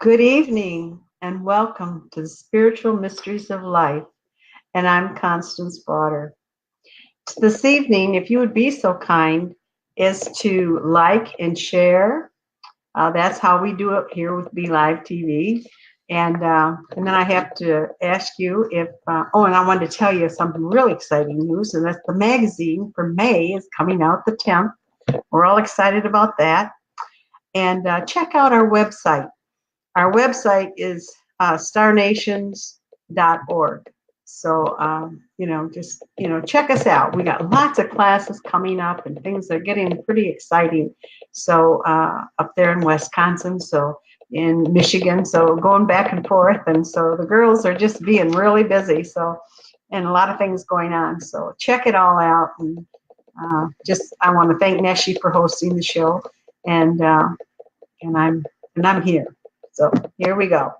Good evening and welcome to the Spiritual Mysteries of Life. And I'm Constance Vawter. This evening, if you would be so kind, is to like and share. That's how we do it here with Be Live TV. And then I have to ask you if, and I wanted to tell you something really exciting news, and that's the magazine for May is coming out the 10th. We're all excited about that. And check out our website. Our website is starnations.org. So, check us out. We got lots of classes coming up and things are getting pretty exciting. So, up there in Wisconsin, so in Michigan, so going back and forth. And so the girls are just being really busy. So, and a lot of things going on. So check it all out. And I want to thank Neshi for hosting the show. And I'm here. So here we go.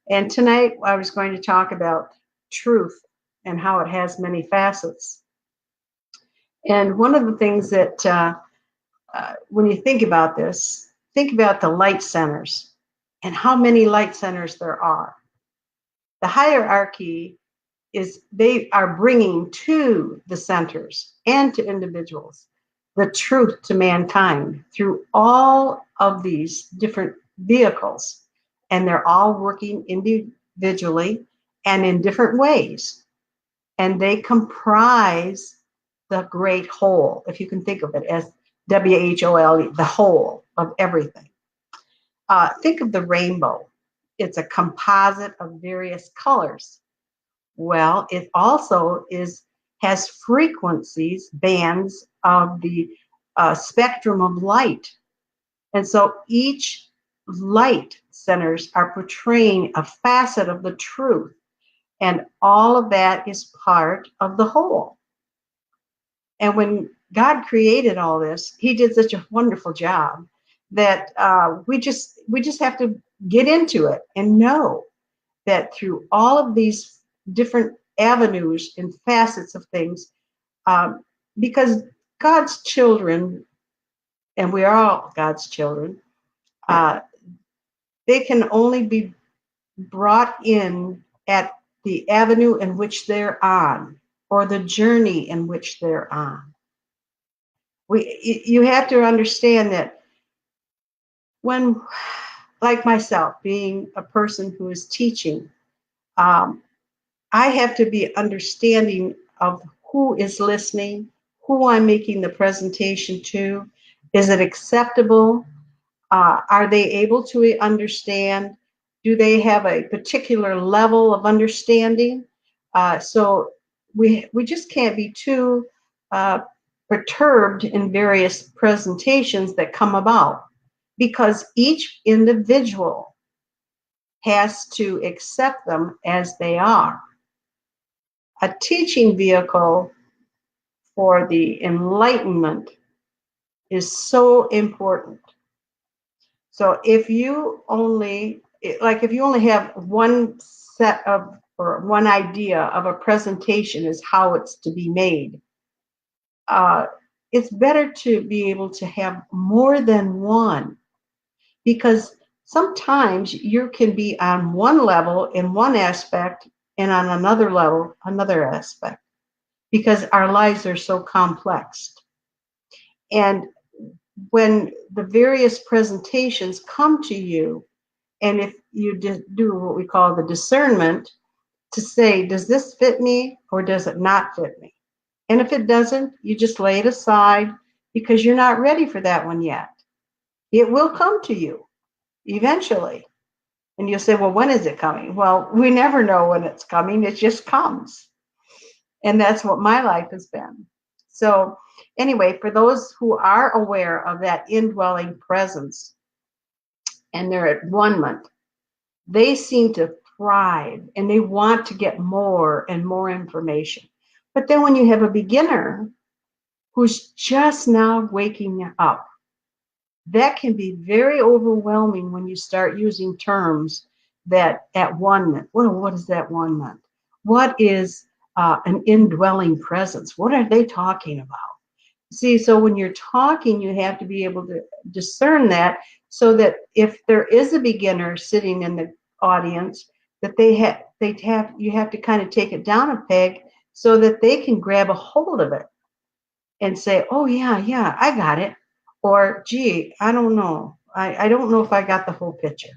And tonight I was going to talk about truth and how it has many facets. And one of the things that when you think about this, think about the light centers and how many light centers there are. The hierarchy is they are bringing to the centers and to individuals the truth to mankind through all of these different vehicles, and they're all working individually and in different ways, and they comprise the great whole, if you can think of it as WHOL, the whole of everything. Think of the rainbow. It's a composite of various colors. Well, it also has frequencies, bands of the spectrum of light. And so each light centers are portraying a facet of the truth. And all of that is part of the whole. And when God created all this, he did such a wonderful job that we just have to get into it and know that through all of these different avenues and facets of things, because God's children, and we are all God's children, they can only be brought in at the avenue in which they're on, or the journey in which they're on. You have to understand that when, like myself, being a person who is teaching, I have to be understanding of who is listening, who I'm making the presentation to. Is it acceptable? Are they able to understand? Do they have a particular level of understanding? So we just can't be too perturbed in various presentations that come about, because each individual has to accept them as they are. A teaching vehicle for the enlightenment is so important. So if you only have one set of, or one idea of a presentation is how it's to be made, it's better to be able to have more than one, because sometimes you can be on one level in one aspect and on another level, another aspect, because our lives are so complex. And when the various presentations come to you, and if you do what we call the discernment to say, does this fit me or does it not fit me? And if it doesn't, you just lay it aside because you're not ready for that one yet. It will come to you eventually. And you'll say, well, when is it coming? Well, we never know when it's coming. It just comes. And that's what my life has been. So anyway, for those who are aware of that indwelling presence and they're at one-ment, they seem to thrive and they want to get more and more information. But then when you have a beginner who's just now waking up, that can be very overwhelming when you start using terms that at one-ment. What is that one-ment? What is an indwelling presence? What are they talking about? See, so when you're talking, you have to be able to discern that, so that if there is a beginner sitting in the audience, that you have to kind of take it down a peg so that they can grab a hold of it and say, oh yeah, yeah, I got it. Or gee, I don't know. I don't know if I got the whole picture.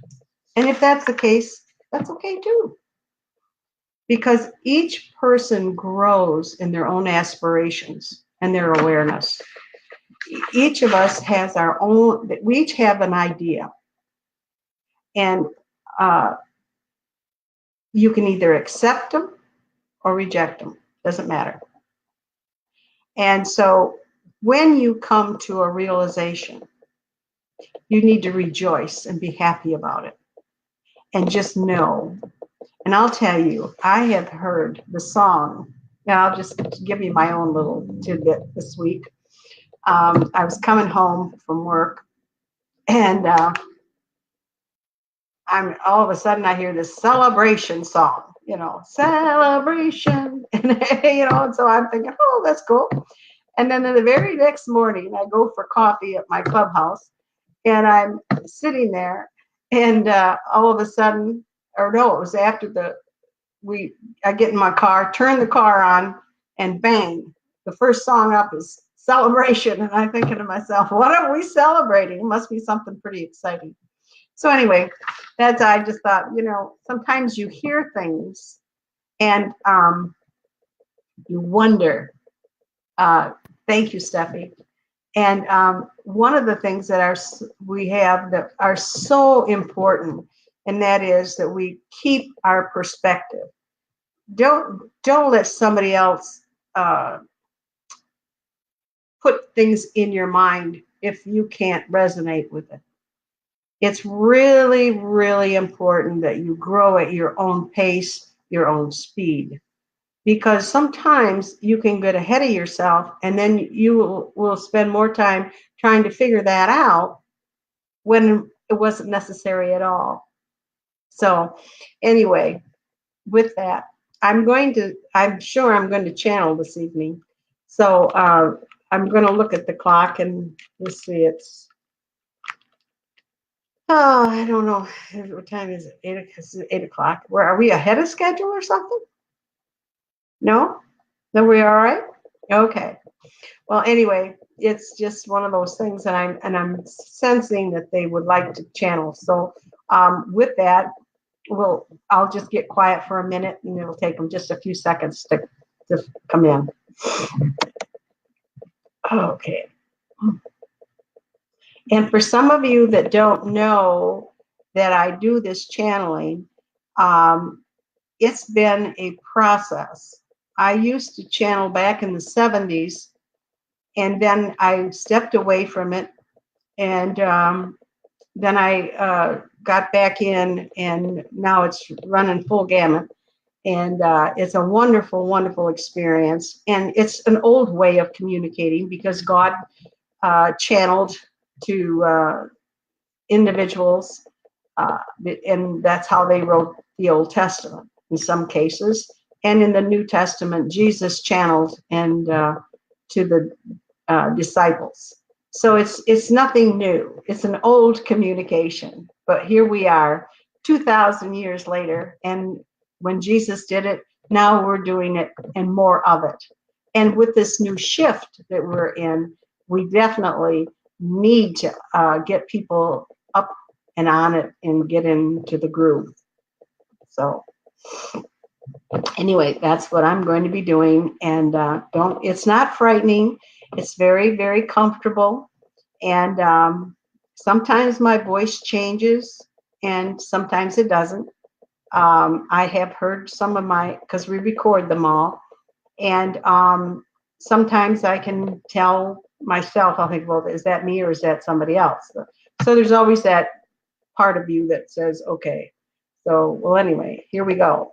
And if that's the case, that's okay too. Because each person grows in their own aspirations and their awareness. Each of us has our own, we each have an idea. And uh, you can either accept them or reject them. Doesn't matter. And so when you come to a realization, you need to rejoice and be happy about it. And just know. And I'll tell you, I have heard the song. Now, I'll just give you my own little tidbit this week. I was coming home from work, and I'm all of a sudden I hear this celebration song, celebration, and and so I'm thinking, oh, that's cool. And then the very next morning, I go for coffee at my clubhouse, and I'm sitting there, and all of a sudden, or no, it was after I get in my car, turn the car on, and bang, the first song up is Celebration. And I'm thinking to myself, what are we celebrating? It must be something pretty exciting. So anyway, I just thought, sometimes you hear things and you wonder. Thank you, Steffi. And one of the things that we have that are so important, and that is that we keep our perspective. Don't let somebody else put things in your mind if you can't resonate with it. It's really, really important that you grow at your own pace, your own speed, because sometimes you can get ahead of yourself, and then you will spend more time trying to figure that out when it wasn't necessary at all. So anyway, with that, I'm sure I'm going to channel this evening. So I'm going to look at the clock, and let's see, I don't know. What time is it? 8 o'clock. Where are we ahead of schedule or something? No? No, we all right? Okay. Well, anyway, it's just one of those things, and I'm sensing that they would like to channel. So with that, I'll just get quiet for a minute, and it'll take them just a few seconds to come in. Okay. And for some of you that don't know that I do this channeling, it's been a process. I used to channel back in the 70s, and then I stepped away from it, and then I got back in, and now it's running full gamut. And it's a wonderful, wonderful experience. And it's an old way of communicating, because God channeled to individuals, and that's how they wrote the Old Testament in some cases. And in the New Testament, Jesus channeled and to the disciples. So it's nothing new. It's an old communication. But here we are, 2,000 years later, and when Jesus did it, now we're doing it and more of it. And with this new shift that we're in, we definitely need to get people up and on it and get into the groove. So anyway, that's what I'm going to be doing. And it's not frightening. It's very, very comfortable. And sometimes my voice changes and sometimes it doesn't. I have heard some of because we record them all. And sometimes I can tell myself, I'll think, well, is that me or is that somebody else? So there's always that part of you that says, okay. So, well, anyway, here we go.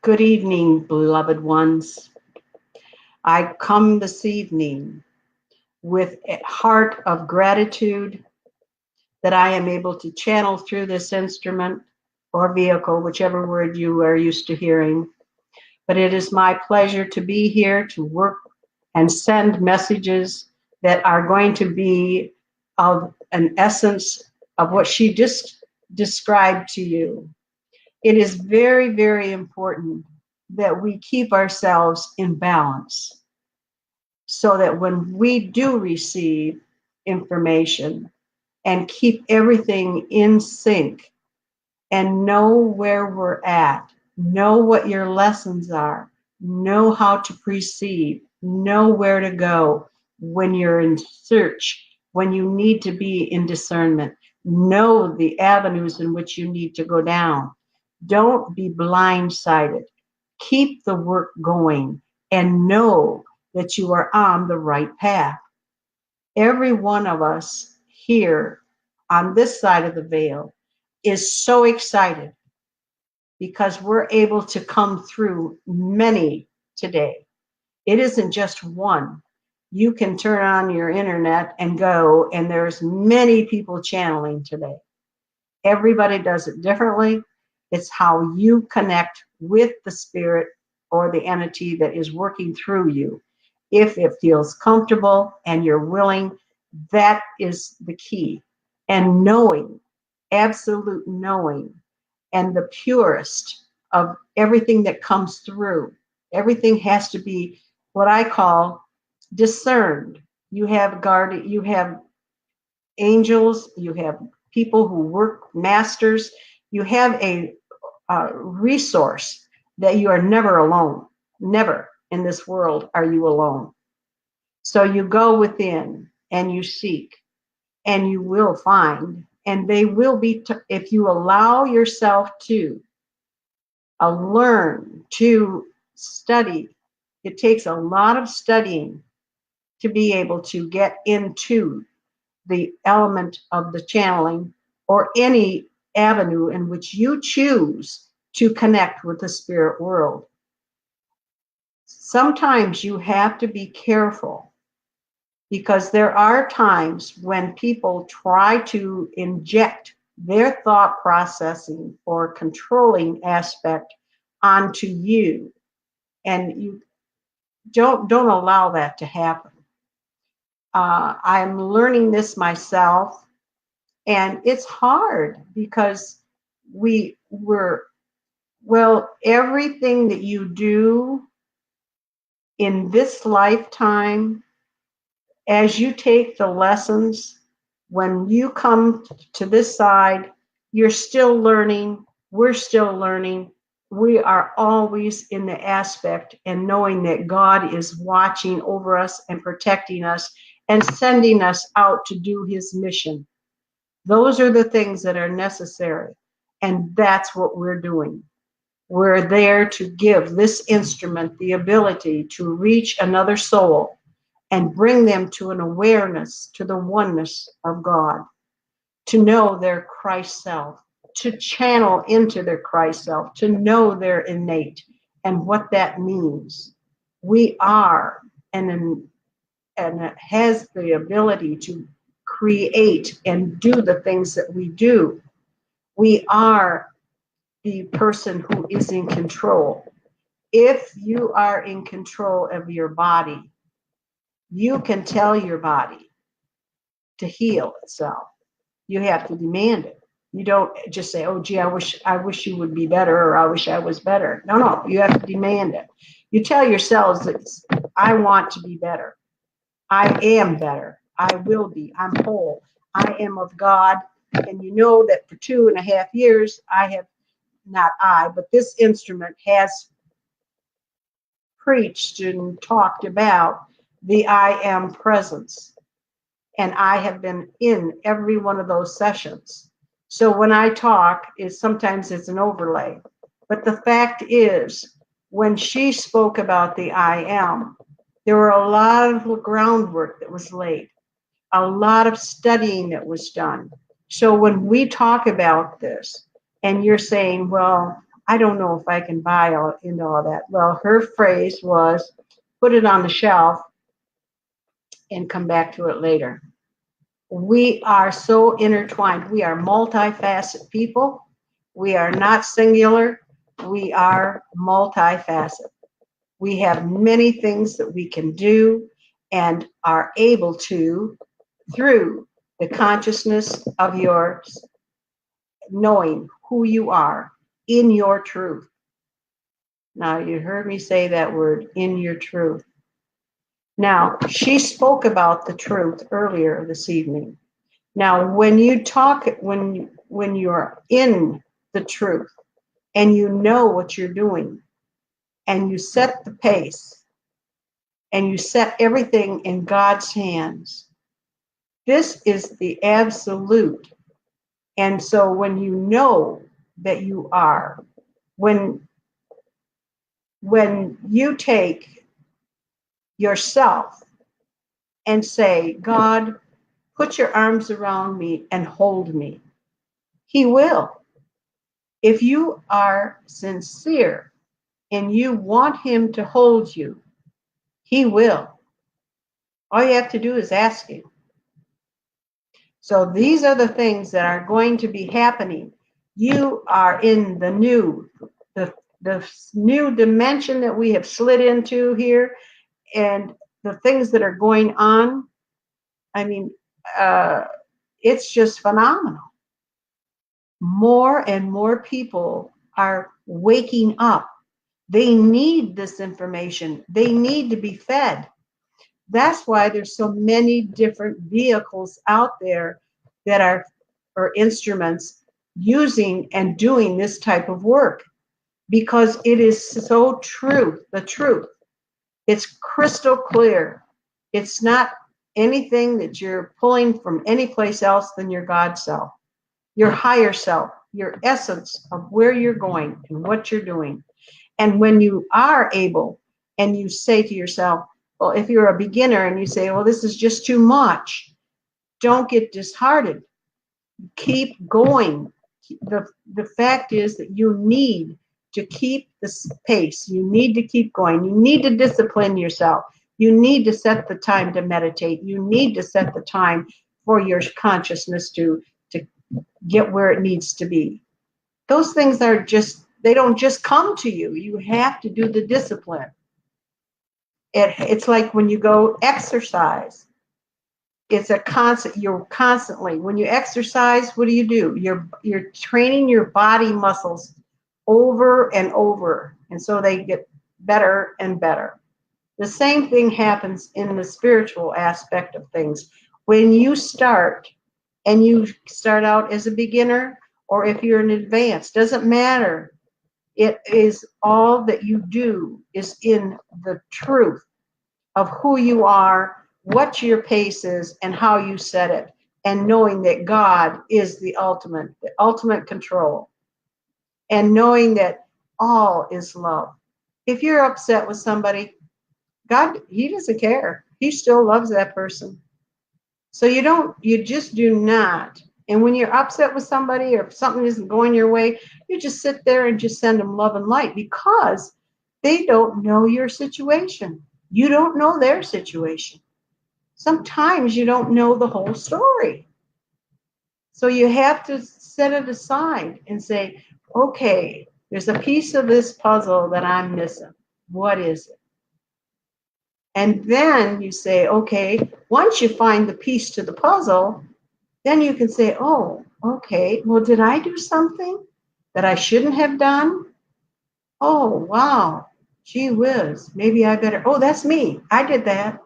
Good evening, beloved ones. I come this evening with a heart of gratitude that I am able to channel through this instrument or vehicle, whichever word you are used to hearing. But it is my pleasure to be here to work and send messages that are going to be of an essence of what she just described to you. It is very, very important that we keep ourselves in balance so that when we do receive information and keep everything in sync and know where we're at, know what your lessons are, know how to perceive, know where to go when you're in search, when you need to be in discernment, know the avenues in which you need to go down. Don't be blindsided. Keep the work going and know that you are on the right path. Every one of us here on this side of the veil is so excited because we're able to come through many today. It isn't just one. You can turn on your internet and go, and there's many people channeling today. Everybody does it differently. It's how you connect with the spirit or the entity that is working through you. If it feels comfortable and you're willing, that is the key. And knowing, absolute knowing, and the purest of everything that comes through. Everything has to be what I call discerned. You have you have angels, you have people who work masters, you have a resource that you are never alone. Never in this world are you alone. So you go within and you seek and you will find, and they will be, if you allow yourself to learn to study. It takes a lot of studying to be able to get into the element of the channeling or any avenue in which you choose to connect with the spirit world. Sometimes you have to be careful because there are times when people try to inject their thought processing or controlling aspect onto you, and you don't allow that to happen. I'm learning this myself, and it's hard because well, everything that you do in this lifetime, as you take the lessons, when you come to this side, you're still learning, we're still learning. We are always in the aspect and knowing that God is watching over us and protecting us and sending us out to do his mission. Those are the things that are necessary. And that's what we're doing. We're there to give this instrument the ability to reach another soul and bring them to an awareness to the oneness of God, to know their Christ self, to channel into their Christ self, to know their innate and what that means. We are and has the ability to create and do the things that we do. We are the person who is in control. If you are in control of your body, you can tell your body to heal itself. You have to demand it. You don't just say, "Oh, gee, I wish you would be better," or "I wish I was better." No, you have to demand it. You tell yourselves that I want to be better. I am better. I will be. I'm whole. I am of God. And you know that for 2.5 years, but this instrument has preached and talked about the I am presence. And I have been in every one of those sessions. So when I talk, sometimes it's an overlay. But the fact is, when she spoke about the I am, there were a lot of groundwork that was laid, a lot of studying that was done. So when we talk about this, and you're saying, well, I don't know if I can buy into all that. Well, her phrase was, put it on the shelf and come back to it later. We are so intertwined. We are multifaceted people. We are not singular. We are multifaceted. We have many things that we can do and are able to through the consciousness of yours, knowing who you are in your truth. Now, you heard me say that word, in your truth. Now, she spoke about the truth earlier this evening. Now, when you talk, when you're in the truth and you know what you're doing and you set the pace and you set everything in God's hands, this is the absolute. And so when you know that you are, when you take yourself and say, God, put your arms around me and hold me, He will. If you are sincere and you want Him to hold you, He will. All you have to do is ask Him. So these are the things that are going to be happening. You are in the new dimension that we have slid into here, and the things that are going on. I mean, it's just phenomenal. More and more people are waking up. They need this information. They need to be fed. That's why there's so many different vehicles out there that are, or instruments, using and doing this type of work, because it is so true, the truth. It's crystal clear. It's not anything that you're pulling from any place else than your God self, your higher self, your essence of where you're going and what you're doing. And when you are able and you say to yourself, well, if you're a beginner and you say, well, this is just too much, don't get disheartened. Keep going. The fact is that you need to keep the pace. You need to keep going. You need to discipline yourself. You need to set the time to meditate. You need to set the time for your consciousness to get where it needs to be. Those things are just, they don't just come to you. You have to do the discipline. It's like when you go exercise. It's a constant, you're constantly, when you exercise, what do? You're training your body muscles over and over. And so they get better and better. The same thing happens in the spiritual aspect of things. When you start, and you start out as a beginner, or if you're an advanced, doesn't matter. It is all that you do is in the truth of who you are, what your pace is, and how you set it, and knowing that God is the ultimate control, and knowing that all is love. If you're upset with somebody, God, He doesn't care. He still loves that person. So you just do not. And when you're upset with somebody, or if something isn't going your way, you just sit there and just send them love and light, because they don't know your situation. You don't know their situation. Sometimes you don't know the whole story. So you have to set it aside and say, okay, there's a piece of this puzzle that I'm missing. What is it? And then you say, okay, once you find the piece to the puzzle, then you can say, oh, okay, well, did I do something that I shouldn't have done? Oh, wow, gee whiz, maybe I better, oh, that's me, I did that.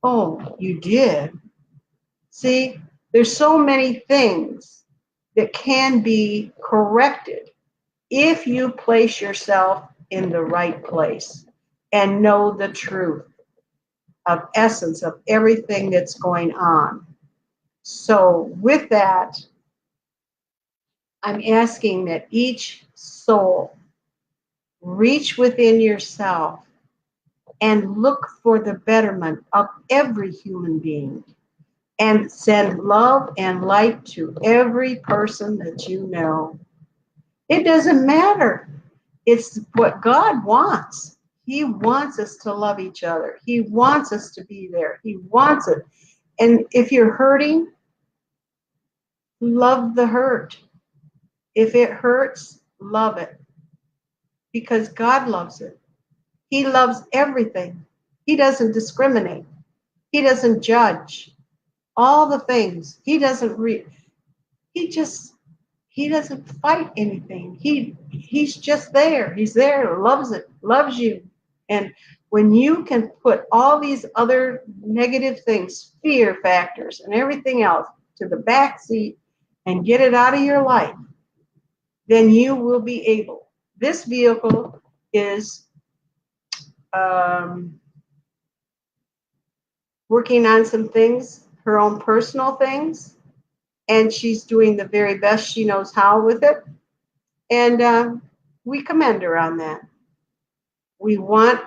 Oh, you did? See, there's so many things that can be corrected if you place yourself in the right place and know the truth of essence of everything that's going on. So with that, I'm asking that each soul reach within yourself and look for the betterment of every human being, and send love and light to every person that you know. It doesn't matter. It's what God wants. He wants us to love each other. He wants us to be there. He wants it. And if you're hurting, love the hurt. If it hurts, love it. Because God loves it. He loves everything. He doesn't discriminate. He doesn't judge. All the things. He doesn't he doesn't fight anything. He's just there. He's there, loves it, loves you. And when you can put all these other negative things, fear factors and everything else to the back seat and get it out of your life, then you will be able. This vehicle is working on some things, her own personal things, and she's doing the very best she knows how with it. And we commend her on that. We want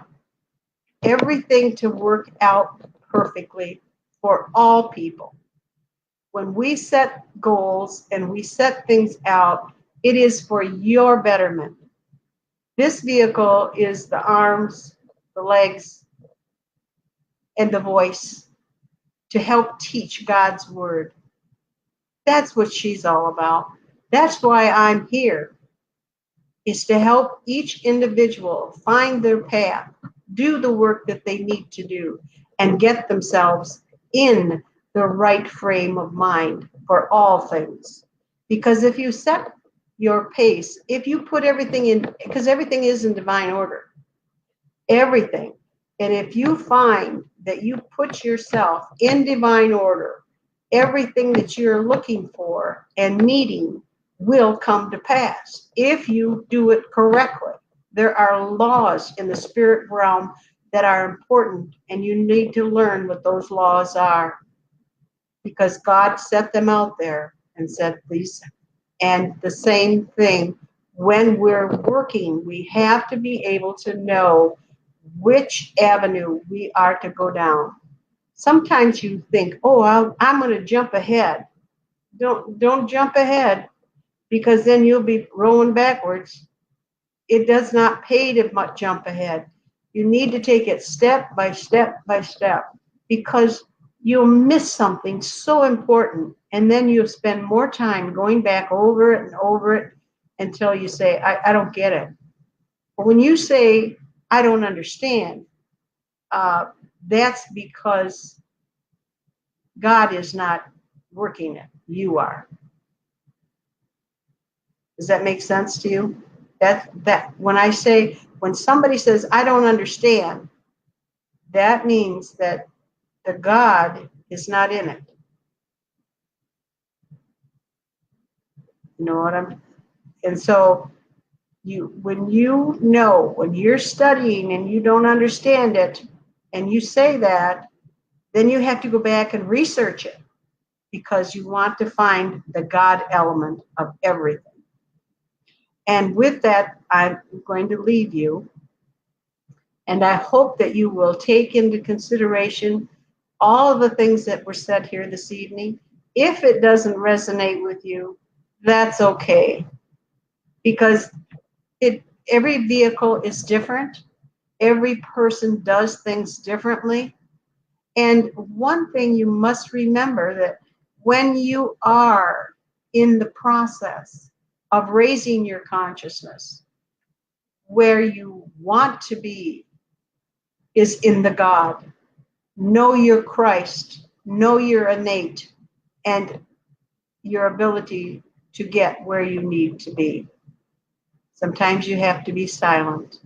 everything to work out perfectly for all people. When we set goals and we set things out, it is for your betterment. This vehicle is the arms, the legs, and the voice to help teach God's word. That's what she's all about. That's why I'm here, is to help each individual find their path, do the work that they need to do, and get themselves in the right frame of mind for all things. Because if you set your pace, if you put everything in, because everything is in divine order, everything. And if you find that you put yourself in divine order, everything that you're looking for and needing will come to pass if you do it correctly. There are laws in the spirit realm that are important, and you need to learn what those laws are, because God set them out there and said these. And the same thing, when we're working, we have to be able to know which avenue we are to go down. Sometimes you think, oh, I'm going to jump ahead. Don't jump ahead, because then you'll be rolling backwards. It does not pay to jump ahead. You need to take it step by step by step, because you'll miss something so important, and then you'll spend more time going back over it and over it until you say, I don't get it. But when you say, I don't understand, that's because God is not working it. You are. Does that make sense to you? That when somebody says, I don't understand, that means that the God is not in it. You know what and so when you're studying and you don't understand it, and you say that, then you have to go back and research it, because you want to find the God element of everything. And with that, I'm going to leave you. And I hope that you will take into consideration all of the things that were said here this evening. If it doesn't resonate with you, that's okay. Because every vehicle is different. Every person does things differently. And one thing you must remember, that when you are in the process of raising your consciousness, where you want to be is in the God. Know your Christ, know your innate, and your ability to get where you need to be. Sometimes you have to be silent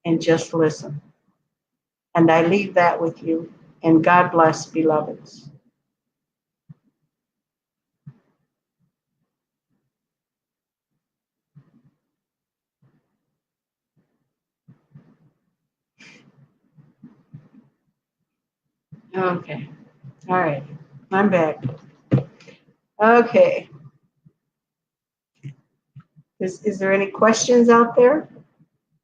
and just listen. And I leave that with you. And God bless, beloveds. Okay. All right. I'm back. Okay. Is there any questions out there?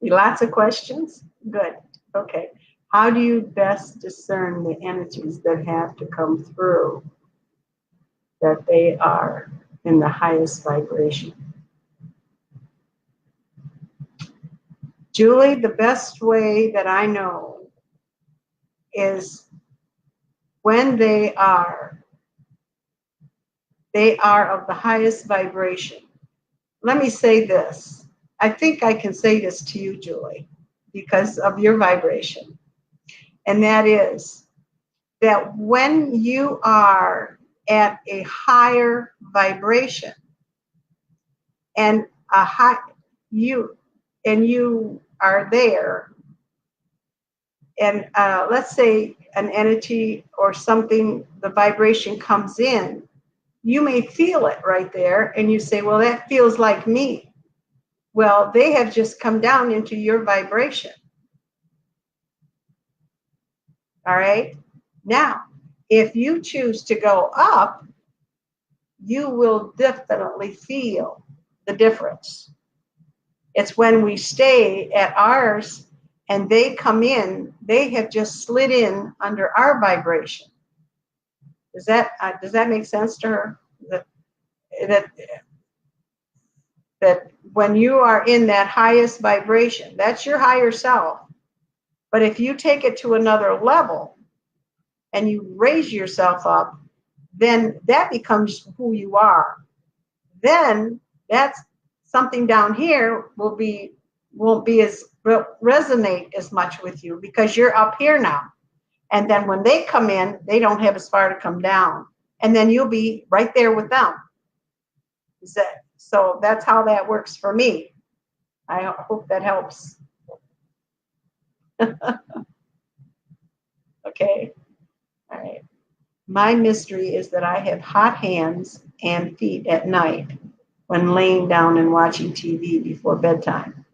Lots of questions? Good. Okay. How do you best discern the energies that have to come through, that they are in the highest vibration? Julie, the best way that I know is when they are of the highest vibration. Let me say this. I think I can say this to you, Julie, because of your vibration. And that is that when you are at a higher vibration and you are there, and let's say an entity or something, the vibration comes in, you may feel it right there, and you say, well, that feels like me. Well, they have just come down into your vibration. All right? Now, if you choose to go up, you will definitely feel the difference. It's when we stay at ours and they come in, they have just slid in under our vibration. Does that make sense to her? That when you are in that highest vibration, that's your higher self. But if you take it to another level and you raise yourself up, then that becomes who you are. Then that's something down here won't be as resonate as much with you because you're up here now. And then when they come in, they don't have as far to come down. And then you'll be right there with them. So that's how that works for me. I hope that helps. Okay. All right. My mystery is that I have hot hands and feet at night when laying down and watching TV before bedtime.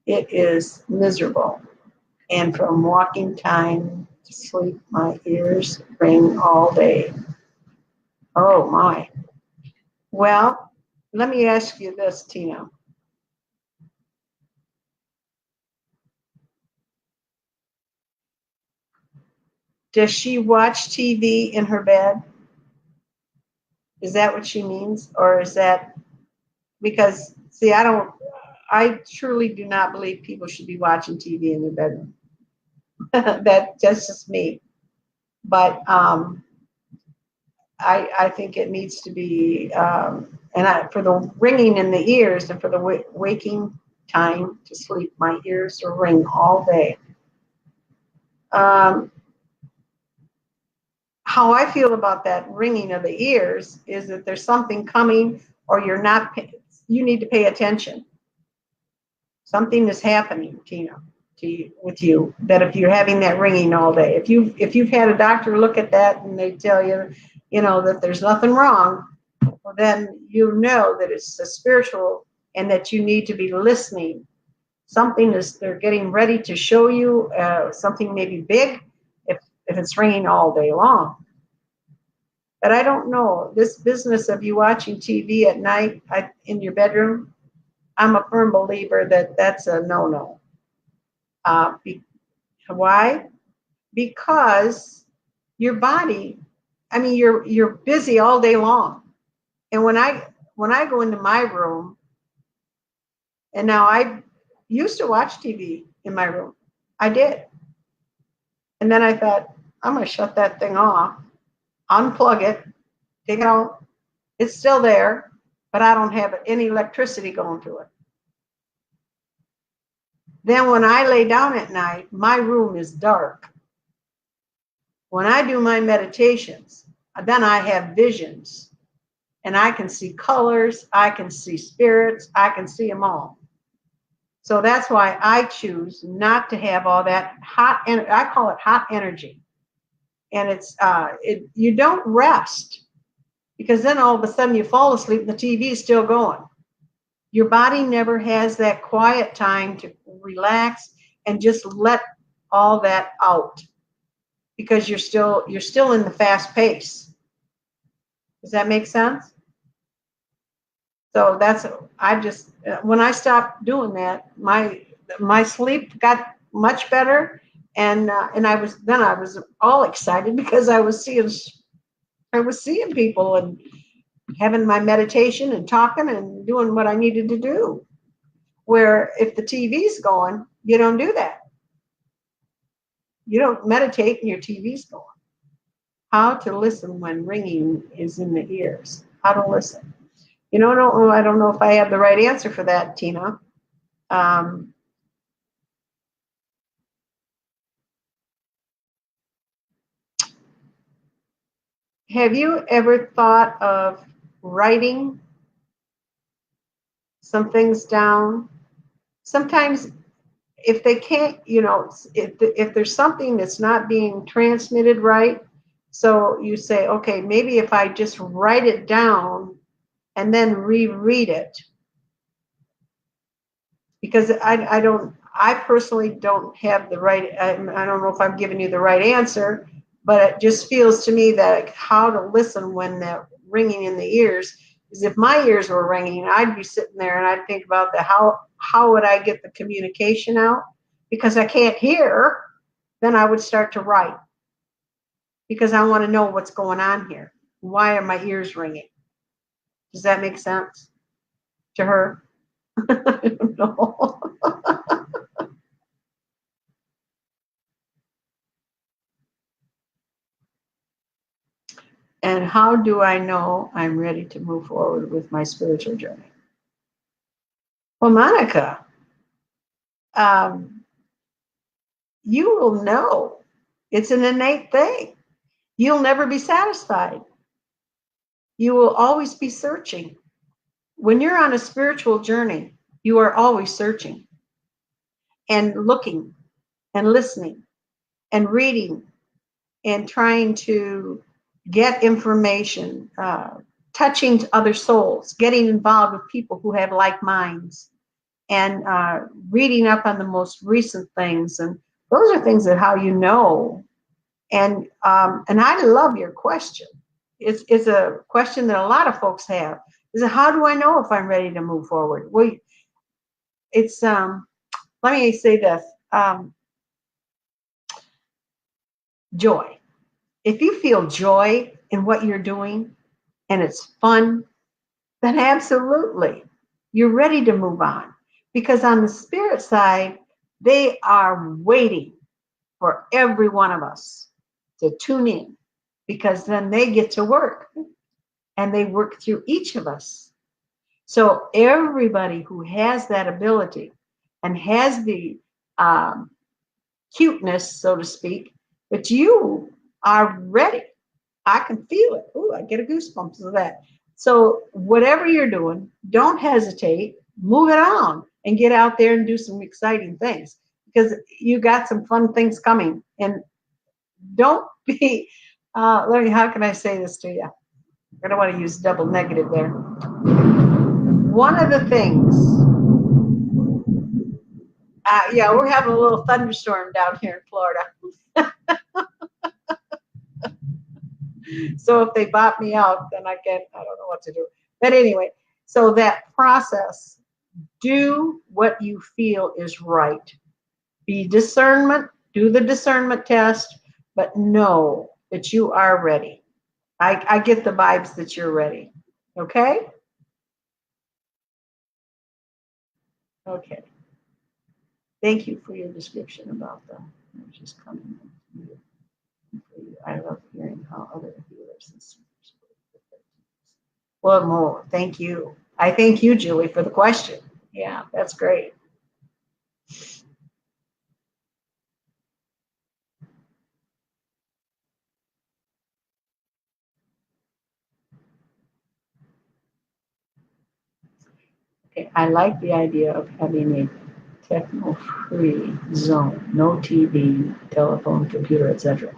It is miserable. And from walking time to sleep, my ears ring all day. Oh, my. Well, let me ask you this, Tina. Does she watch TV in her bed? Is that what she means? Or is that because, see, I truly do not believe people should be watching TV in their bedroom. That's just me. But I think it needs to be, for the ringing in the ears and for the waking time to sleep, my ears will ring all day. How I feel about that ringing of the ears is that there's something coming, or you need to pay attention. Something is happening, Tina, with you, that if you're having that ringing all day, if you've had a doctor look at that and they tell you, that there's nothing wrong, well, then you know that it's a spiritual and that you need to be listening. They're getting ready to show you something maybe big if it's ringing all day long. But I don't know, this business of you watching TV at night in your bedroom, I'm a firm believer that that's a no-no. Why? Because your body, you're busy all day long. And when I go into my room, and now I used to watch TV in my room. I did. And then I thought, I'm going to shut that thing off, unplug it, take it out. It's still there, but I don't have any electricity going through it. Then when I lay down at night, my room is dark. When I do my meditations, then I have visions. And I can see colors, I can see spirits, I can see them all. So that's why I choose not to have all that hot, I call it hot energy. And it's, you don't rest, because then all of a sudden you fall asleep and the TV is still going. Your body never has that quiet time to relax and just let all that out, because you're still in the fast pace. Does that make sense? So when I stopped doing that, my sleep got much better, and I was all excited because I was seeing people and having my meditation and talking and doing what I needed to do. Where if the TV's going, you don't do that. You don't meditate and your TV's going. How to listen when ringing is in the ears. How to listen. I don't know if I have the right answer for that, Tina. Um, have you ever thought of writing some things down? Sometimes if they can't, if there's something that's not being transmitted right, so you say, okay, maybe if I just write it down and then reread it, because I personally don't have the right, I don't know if I'm giving you the right answer, but it just feels to me that how to listen when that ringing in the ears is, if my ears were ringing, I'd be sitting there and I'd think about how would I get the communication out? Because I can't hear, then I would start to write because I want to know what's going on here. Why are my ears ringing? Does that make sense to her? I don't know. And how do I know I'm ready to move forward with my spiritual journey? Well, Monica, um, you will know. It's an innate thing. You'll never be satisfied. You will always be searching. When you're on a spiritual journey, you are always searching and looking and listening and reading and trying to get information, touching other souls, getting involved with people who have like minds, and reading up on the most recent things. And those are things that how you know. And I love your question. It's a question that a lot of folks have. Is how do I know if I'm ready to move forward? Well, it's let me say this. Joy. If you feel joy in what you're doing and it's fun, then absolutely you're ready to move on. Because on the spirit side, they are waiting for every one of us to tune in, because then they get to work and they work through each of us. So everybody who has that ability and has the cuteness, so to speak, but you are ready. I can feel it. Ooh, I get a goosebumps of that. So whatever you're doing, don't hesitate. Move it on and get out there and do some exciting things, because you got some fun things coming. And don't be, let me, how can I say this to you? I don't want to use double negative there. One of the things, yeah, we're having a little thunderstorm down here in Florida. So if they bop me out, then I don't know what to do. But anyway, so that process, do what you feel is right. Be discernment, do the discernment test, but know that you are ready. I get the vibes that you're ready. Okay? Okay. Thank you for your description about them. I was just coming in. I love hearing how other healers and speakers work with their teams. Well, more. Thank you. I thank you, Julie, for the question. Yeah, that's great. Okay, I like the idea of having a techno-free zone, no TV, telephone, computer, etc.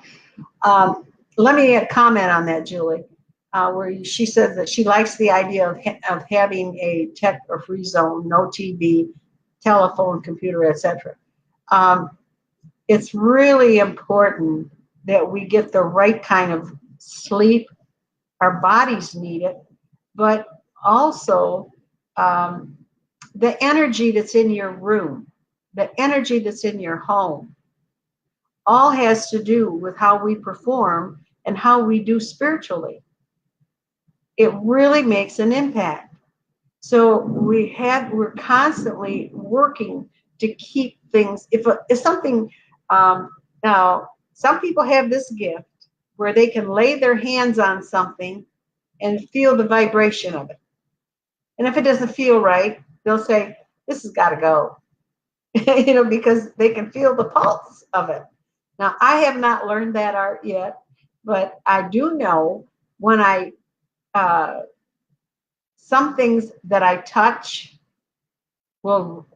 Let me comment on that, Julie, where she says that she likes the idea of having a tech or free zone, no TV, telephone, computer, etc. It's really important that we get the right kind of sleep. Our bodies need it, but also the energy that's in your room, the energy that's in your home, all has to do with how we perform and how we do spiritually. It really makes an impact. So we're constantly working to keep things. If something, now some people have this gift where they can lay their hands on something and feel the vibration of it. And if it doesn't feel right, they'll say, "This has got to go," because they can feel the pulse of it. Now, I have not learned that art yet, but I do know when uh, some things that I touch will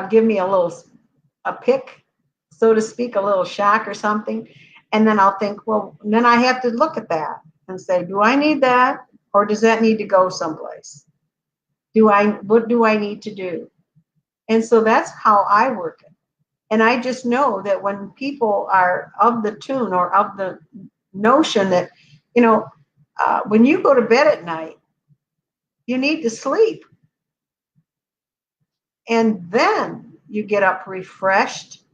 give me a pick, so to speak, a little shock or something. And then I'll think, well, then I have to look at that and say, do I need that? Or does that need to go someplace? What do I need to do? And so that's how I work it. And I just know that when people are of the tune or of the notion that, you know, when you go to bed at night, you need to sleep. And then you get up refreshed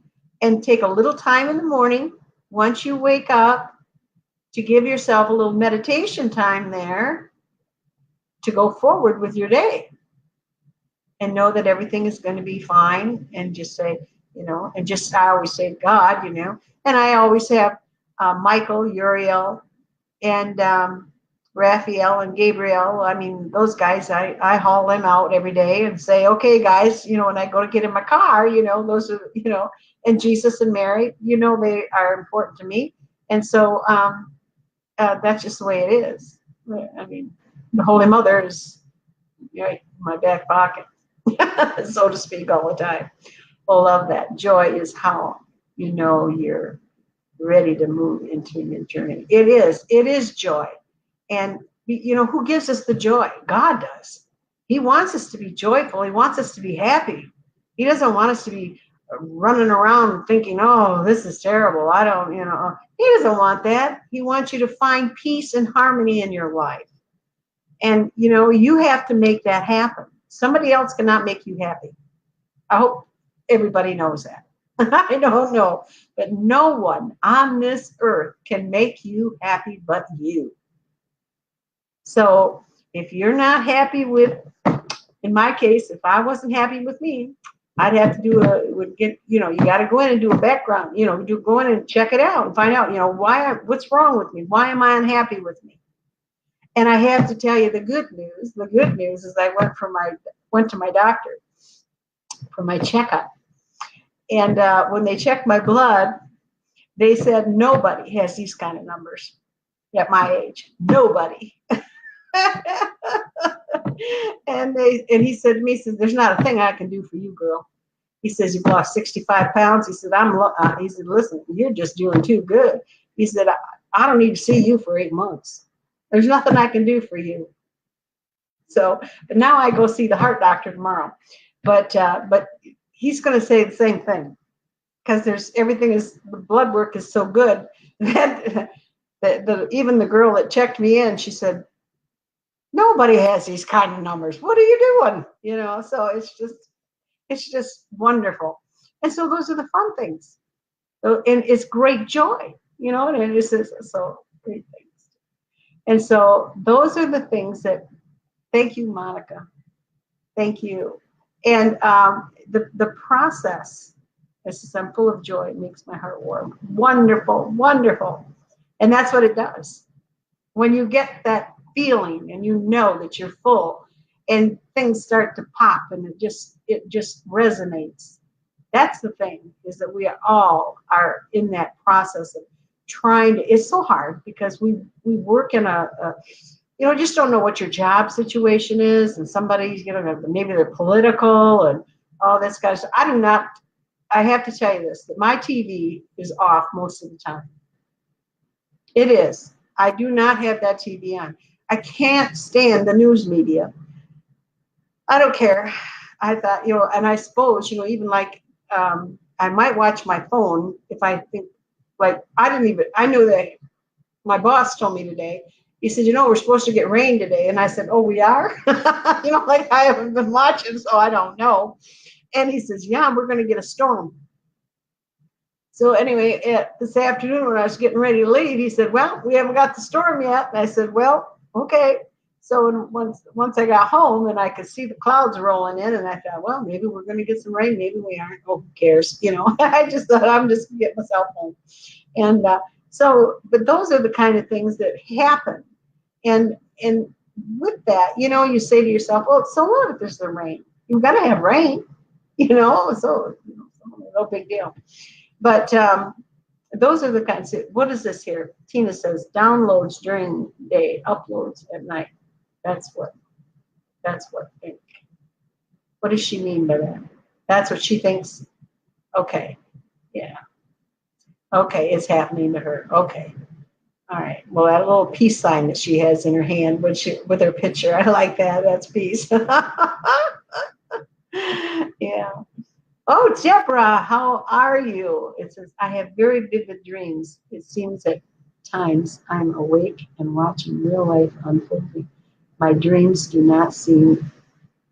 and take a little time in the morning once you wake up to give yourself a little meditation time there to go forward with your day and know that everything is going to be fine, and just say, and just, I always say God, and I always have Michael, Uriel, and Raphael and Gabriel. I mean, those guys, I haul them out every day and say, okay, guys, when I go to get in my car, those are, and Jesus and Mary, they are important to me. And so that's just the way it is. I mean, the Holy Mother is in my back pocket, so to speak, all the time. I love that. Joy is how you're ready to move into your journey. It is joy. And who gives us the joy? God does. He wants us to be joyful. He wants us to be happy. He doesn't want us to be running around thinking, oh, this is terrible. I don't, he doesn't want that. He wants you to find peace and harmony in your life. And, you have to make that happen. Somebody else cannot make you happy. I hope everybody knows that. I don't know, but no one on this earth can make you happy but you. So if you're not happy with, in my case, if I wasn't happy with me, I'd have to you got to go in and do a background, go in and check it out and find out, what's wrong with me? Why am I unhappy with me? And I have to tell you the good news. The good news is I went to my doctor for my checkup. And when they checked my blood, they said nobody has these kind of numbers at my age. Nobody. And he said to me, he says, there's not a thing I can do for you, girl. He says, you've lost 65 pounds. He said, he said, listen, you're just doing too good. He said, I don't need to see you for 8 months. There's nothing I can do for you. So, but now I go see the heart doctor tomorrow. But he's going to say the same thing, because the blood work is so good that even the girl that checked me in, she said, nobody has these kind of numbers. What are you doing? So it's just wonderful. And so those are the fun things. And it's great joy, and it's so great things. And so those are the things that, thank you, Monica. Thank you. And the process, I'm full of joy. It makes my heart warm. Wonderful, wonderful. And that's what it does. When you get that feeling and you know that you're full and things start to pop and it just resonates. That's the thing, is that we all are in that process of trying to, it's so hard because we work in just don't know what your job situation is, and somebody's, maybe they're political and all this kind of stuff. I have to tell you this, that my TV is off most of the time. It is. I do not have that TV on. I can't stand the news media. I don't care. I thought, and I suppose, even like, I might watch my phone if I think, like, I knew that my boss told me today, he said, we're supposed to get rain today. And I said, oh, we are? Like, I haven't been watching, so I don't know. And he says, yeah, we're going to get a storm. So anyway, this afternoon when I was getting ready to leave, he said, well, we haven't got the storm yet. And I said, well, okay. So once I got home and I could see the clouds rolling in, and I thought, well, maybe we're going to get some rain, maybe we aren't. Oh, who cares? I just thought I'm just going to get myself home. And but those are the kind of things that happen. And with that, you say to yourself, well, so what if there's the rain? You've got to have rain, so no big deal. But those are the kinds of, what is this here? Tina says, downloads during the day, uploads at night. That's what think. What does she mean by that? That's what she thinks. Okay. Yeah. Okay. It's happening to her. Okay. All right. Well, that little peace sign that she has in her hand with her picture, I like that. That's peace. Yeah. Oh, Deborah, how are you? It says, I have very vivid dreams. It seems at times I'm awake and watching real life unfolding. My dreams do not seem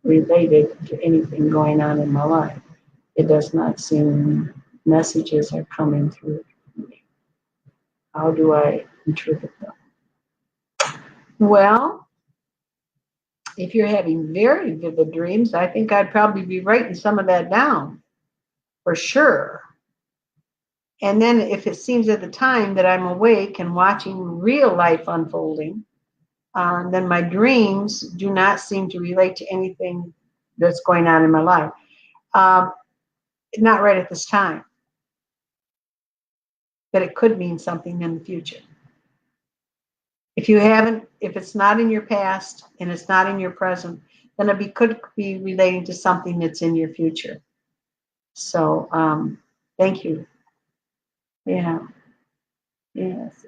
related to anything going on in my life. It does not seem messages are coming through me. How do I interpret them? Well, if you're having very vivid dreams, I think I'd probably be writing some of that down for sure. And then if it seems at the time that I'm awake and watching real life unfolding, then my dreams do not seem to relate to anything that's going on in my life. Not right at this time. But it could mean something in the future. If it's not in your past and it's not in your present, then it could be relating to something that's in your future. So thank you. Yeah. Yes.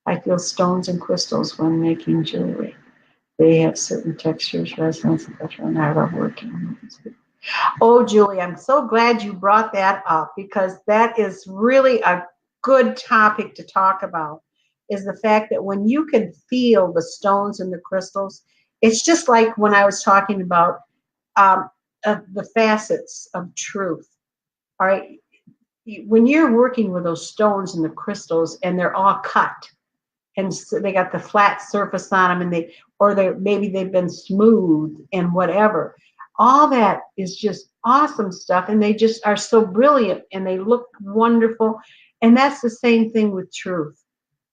I feel stones and crystals when making jewelry. They have certain textures, resonance, etc. And I love working with them. Oh, Julie, I'm so glad you brought that up, because that is really a good topic to talk about, is the fact that when you can feel the stones and the crystals, it's just like when I was talking about the facets of truth. All right. When you're working with those stones and the crystals and they're all cut and so they got the flat surface on them, and maybe they've been smooth and whatever. All that is just awesome stuff, and they just are so brilliant and they look wonderful. And that's the same thing with truth.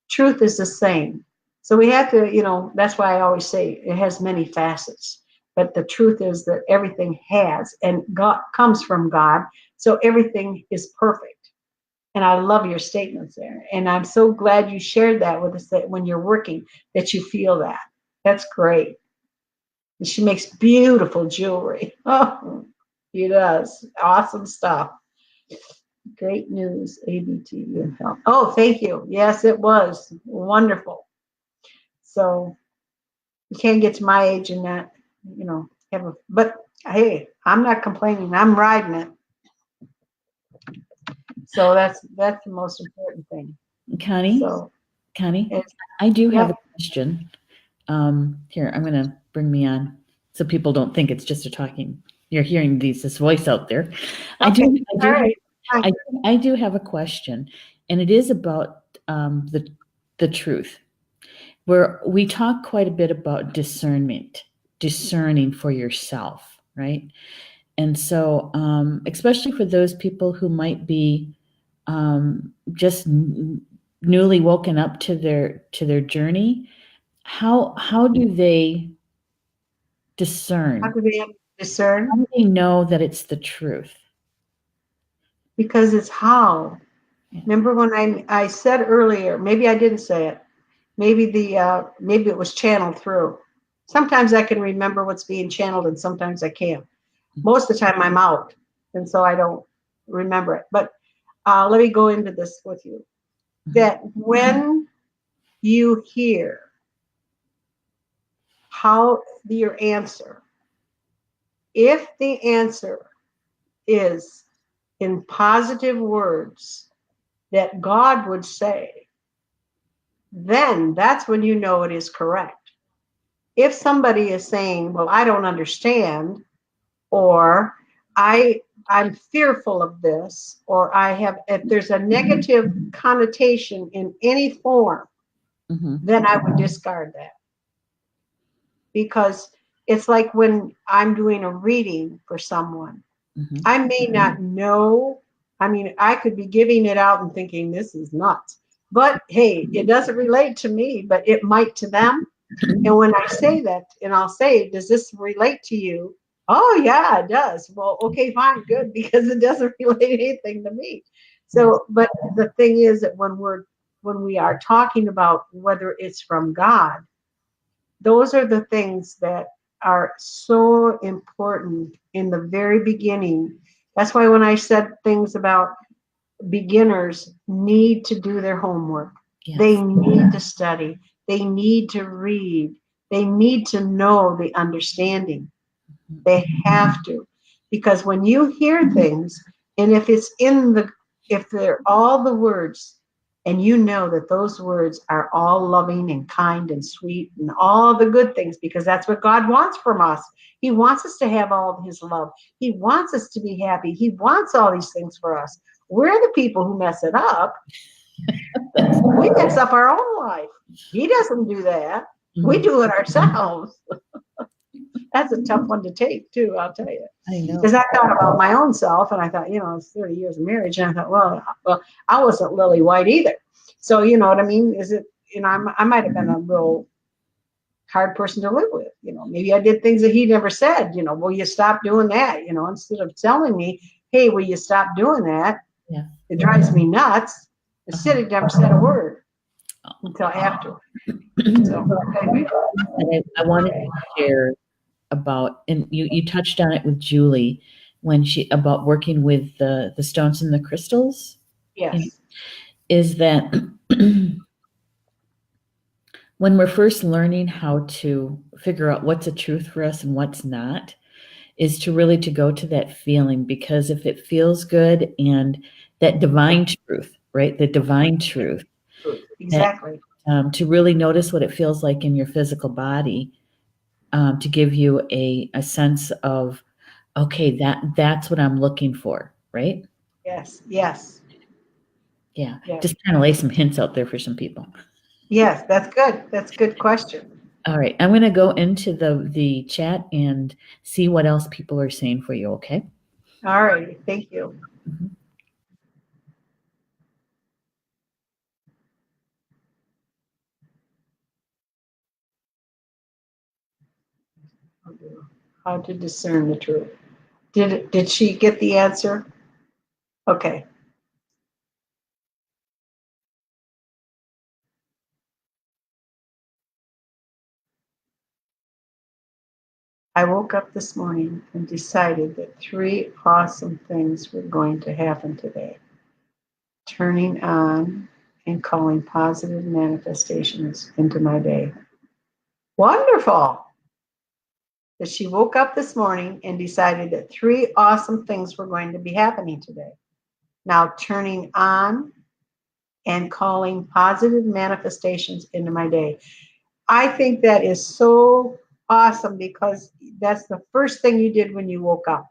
Truth is the same. So we have to, that's why I always say it has many facets. But the truth is that everything has, and God comes from God, so everything is perfect. And I love your statements there. And I'm so glad you shared that with us, that when you're working, that you feel that. That's great. And she makes beautiful jewelry. Oh, she does. Awesome stuff. Great news, ABT and help. Oh, thank you. Yes, it was wonderful. So you can't get to my age and not, but hey, I'm not complaining. I'm riding it. So that's the most important thing. Connie, I do have a question. Here, I'm going to bring me on so people don't think it's just a talking. You're hearing this voice out there. Okay. I do have a question, and it is about the truth. Where we talk quite a bit about discerning for yourself, right? And so, especially for those people who might be just newly woken up to their journey, how do they discern? How do they discern? How do they know that it's the truth? Because it's how. Yeah. Remember when I said earlier, maybe I didn't say it. Maybe it was channeled through. Sometimes I can remember what's being channeled, and sometimes I can't. Most of the time I'm out, and so I don't remember it. But let me go into this with you. That when you hear how your answer, if the answer is in positive words that God would say, then that's when you know it is correct. If somebody is saying, well, I don't understand, or I'm fearful of this, or if there's a negative connotation in any form, then I would discard that. because it's like when I'm doing a reading for someone, Mhm. I may not know. I mean, I could be giving it out and thinking this is nuts, but hey, it doesn't relate to me, but it might to them. And when I say that, and I'll say, does this relate to you? Oh, yeah, it does. Well, okay, fine, good, because it doesn't relate anything to me. So, but the thing is that when we are talking about whether it's from God, those are the things that are so important in the very beginning. That's why when I said things about beginners need to do their homework, they Yes. need to study, they need to read, they need to know the understanding. They have to, because when you hear things, and if it's in the, if they're all the words, and you know that those words are all loving and kind and sweet and all the good things, because that's what God wants from us. He wants us to have all of his love. He wants us to be happy. He wants all these things for us. We're the people who mess it up. We mess up our own life. He doesn't do that. We do it ourselves. That's a tough one to take too, I'll tell you. I know. Because I thought about my own self, and I thought, it's 30 years of marriage, and I thought, well, I wasn't Lily White either. So you know what I mean? Is it, I might have been a real hard person to live with. Maybe I did things that he never said. Will you stop doing that? Instead of telling me, hey, will you stop doing that? Yeah. It drives me nuts. Instead, he never said a word until after. So, anyway. And I wanted to share about, and you touched on it with Julie when she about working with the stones and the crystals. Yes. Is that when we're first learning how to figure out what's a truth for us and what's not, is to really to go to that feeling, because if it feels good and that divine truth, right? The divine truth. Exactly. That, to really notice what it feels like in your physical body, to give you a sense of, okay, that's what I'm looking for, right? Yes. Yes. Yeah. Yes. Just kind of lay some hints out there for some people. Yes, that's good. That's a good question. All right. I'm going to go into the chat and see what else people are saying for you, okay? All right. Thank you. Mhm. How to discern the truth. Did she get the answer? Okay. I woke up this morning and decided that 3 awesome things were going to happen today. Turning on and calling positive manifestations into my day. Wonderful. That she woke up this morning and decided that 3 awesome things were going to be happening today. Now turning on and calling positive manifestations into my day. I think that is so awesome, because that's the first thing you did when you woke up.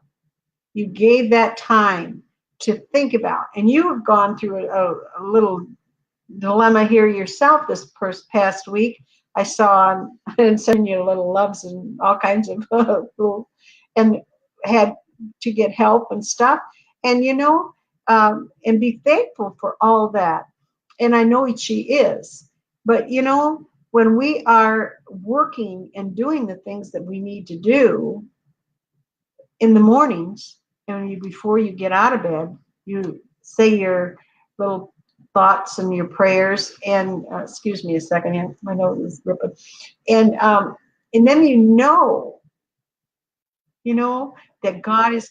You gave that time to think about, and you have gone through a little dilemma here yourself this past week. I saw and sending you little loves and all kinds of little, and had to get help and stuff. And and be thankful for all that. And I know she is, but when we are working and doing the things that we need to do in the mornings, and before you get out of bed, you say your little thoughts and your prayers. And excuse me a second here, my nose is ripping. And then that God is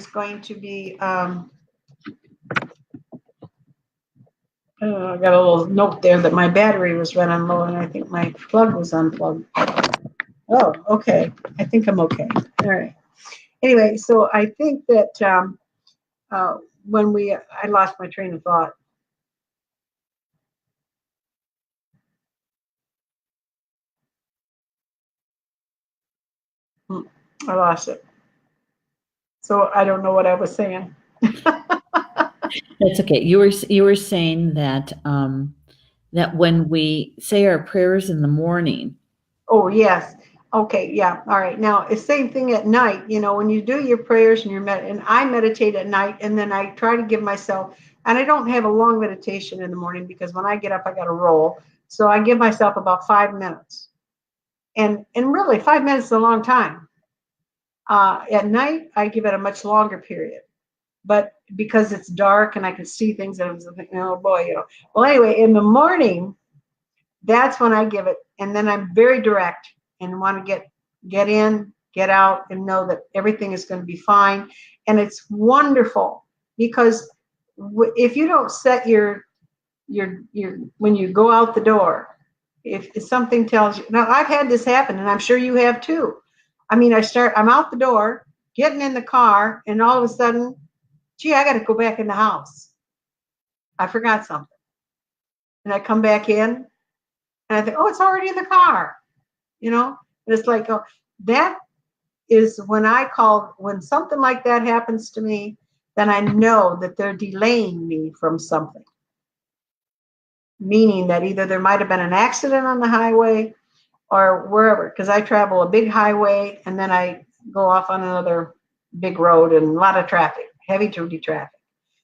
going to be. I got a little note there that my battery was running low, and I think my plug was unplugged. Oh, okay. I think I'm okay. All right. Anyway, so I think that I lost my train of thought. I lost it. So I don't know what I was saying. That's okay. You were saying that that when we say our prayers in the morning. Oh, yes. Okay, yeah. All right. Now, it's same thing at night. When you do your prayers and and I meditate at night, and then I try to give myself, and I don't have a long meditation in the morning because when I get up, I got to roll. So I give myself about 5 minutes. And really, 5 minutes is a long time. At night, I give it a much longer period. But because it's dark and I can see things, and I was thinking, oh boy. Well, anyway, in the morning, that's when I give it, and then I'm very direct and want to get in, get out, and know that everything is going to be fine. And it's wonderful because if you don't set your when you go out the door, if something tells you, now I've had this happen, and I'm sure you have too. I mean, I'm out the door, getting in the car, and all of a sudden, gee, I got to go back in the house. I forgot something, and I come back in. And I think, oh, it's already in the car, And it's like, oh, that is when something like that happens to me, then I know that they're delaying me from something. Meaning that either there might have been an accident on the highway or wherever, because I travel a big highway and then I go off on another big road and a lot of traffic, heavy duty traffic.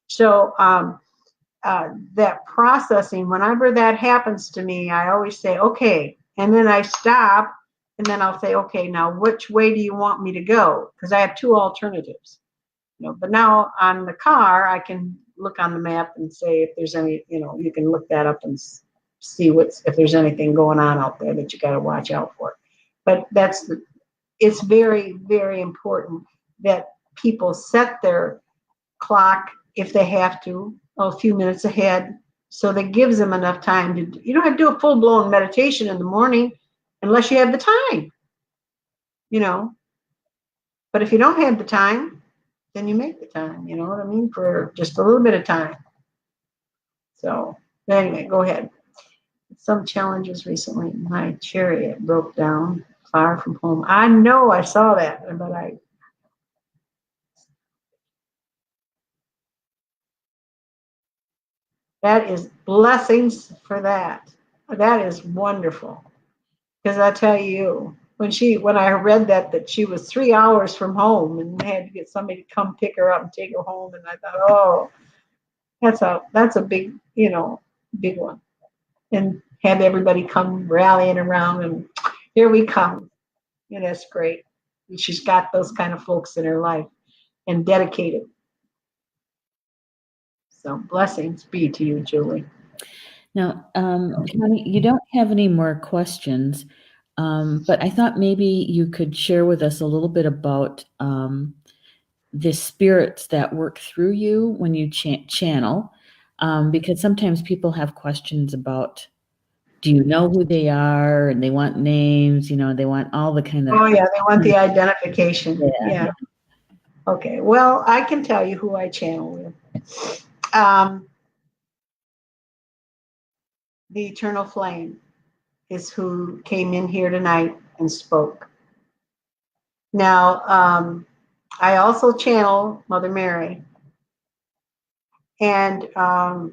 So, that processing, whenever that happens to me, I always say, okay. And then I stop and then I'll say, okay, now which way do you want me to go? Because I have two alternatives. But now on the car, I can look on the map and say if there's any, you can look that up and see if there's anything going on out there that you got to watch out for. But it's very, very important that people set their clock if they have to, a few minutes ahead, so that gives them enough time you don't have to do a full-blown meditation in the morning unless you have the time, but if you don't have the time, then you make the time, you know what I mean, for just a little bit of time. So anyway, go ahead. Some challenges recently. My chariot broke down far from home. I know, I saw that, but that is blessings for that. That is wonderful. Because I tell you, when I read that she was 3 hours from home and had to get somebody to come pick her up and take her home, and I thought, oh, that's a big, big one. And have everybody come rallying around, and here we come. And that's great. And she's got those kind of folks in her life and dedicated. So blessings be to you, Julie. Now, Connie, you don't have any more questions, but I thought maybe you could share with us a little bit about the spirits that work through you when you channel, because sometimes people have questions about, do you know who they are? And they want names, they want all the kind of... Oh, yeah, they want the identification. Yeah. Okay, well, I can tell you who I channel with. The Eternal Flame is who came in here tonight and spoke. Now, I also channel Mother Mary. And I